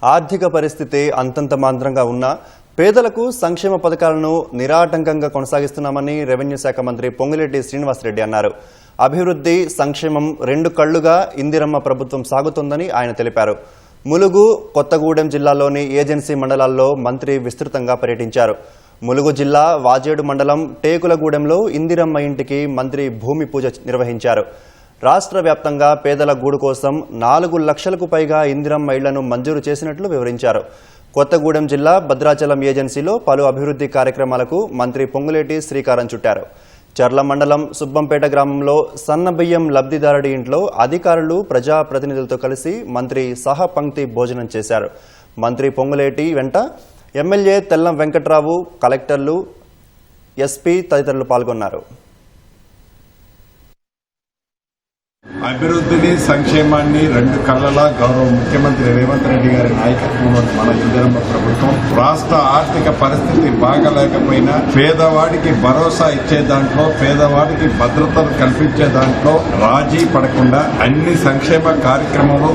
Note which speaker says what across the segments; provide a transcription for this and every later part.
Speaker 1: ఆర్థిక పరిస్థితి అంతంత మాత్రంగా ఉన్నా పేదలకు సంక్షేమ పథకాలను నిరాటంకంగా కొనసాగిస్తున్నామని రెవెన్యూ శాఖ మంత్రి పొంగులేటి శ్రీనివాసరెడ్డి అన్నారు. అభివృద్ధి సంక్షేమం రెండు కళ్లుగా ఇందిరమ్మ ప్రభుత్వం సాగుతోందని ఆయన తెలిపారు. ములుగు, కొత్తగూడెం జిల్లాలోని ఏజెన్సీ మండలాల్లో మంత్రి విస్తృతంగా పర్యటించారు. ములుగు జిల్లా వాజేడు మండలం టేకులగూడెంలో ఇందిరమ్మ ఇంటికి మంత్రి భూమి పూజ నిర్వహించారు. రాష్ట్ర వ్యాప్తంగా పేదల గూడు కోసం 4 లక్షలకు పైగా ఇందిరమ్మ ఇళ్లను మంజూరు చేసినట్లు వివరించారు. కొత్తగూడెం జిల్లా భద్రాచలం ఏజెన్సీలో పలు అభివృద్ధి కార్యక్రమాలకు మంత్రి పొంగులేటి శ్రీకారం చుట్టారు. చర్ల మండలం సుబ్బంపేట గ్రామంలో సన్నబియ్యం లబ్ధిదారుడి ఇంట్లో అధికారులు ప్రజాప్రతినిధులతో కలిసి మంత్రి సహపంక్తి భోజనం చేశారు. మంత్రి పొంగులేటి వెంట ఎమ్మెల్యే తెల్లం వెంకట్రావు, కలెక్టర్లు, ఎస్పీ తదితరులు పాల్గొన్నారు.
Speaker 2: అభివృద్ధిని సంక్షేమాన్ని రెండు కళ్ళలా గౌరవ ముఖ్యమంత్రి రేవంత్ రెడ్డి గారి నాయకత్వంలో మన ఇందిరమ్మ ప్రభుత్వం రాష్ట్ర ఆర్థిక పరిస్థితి బాగలేకపోయినా పేదవాడికి భరోసా ఇచ్చే దాంట్లో, పేదవాడికి భద్రతను కల్పించే దాంట్లో రాజీ పడకుండా అన్ని సంక్షేమ కార్యక్రమాలు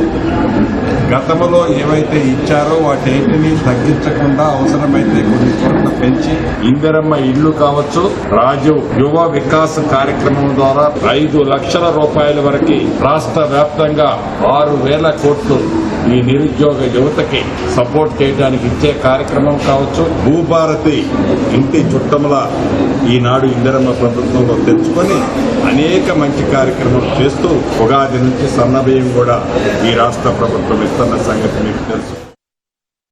Speaker 2: గతంలో ఏవైతే ఇచ్చారో వాటిని తగ్గించకుండా అవసరమైతే కొన్ని చోట్ల పెంచి ఇందిరమ్మ ఇళ్లు కావచ్చు, రాజు యువ వికాస్ కార్యక్రమం ద్వారా 5 లక్షల రూపాయల వరకు రాష్ట్ర వ్యాప్తంగా 6,000 కోట్లు ఈ నిరుద్యోగ యువతకి సపోర్ట్ చేయడానికి ఇచ్చే కార్యక్రమం కావచ్చు. భూభారతి ఇంటి చుట్టముల ఈనాడు ఇందిరమ్మ ప్రభుత్వంలో తెచ్చుకొని అనేక మంచి కార్యక్రమాలు చేస్తూ ఉగాది నుంచి సన్నబియ్యం కూడా ఈ రాష్ట్ర ప్రభుత్వం ఇస్తున్న సంగతి మీకు తెలుసు.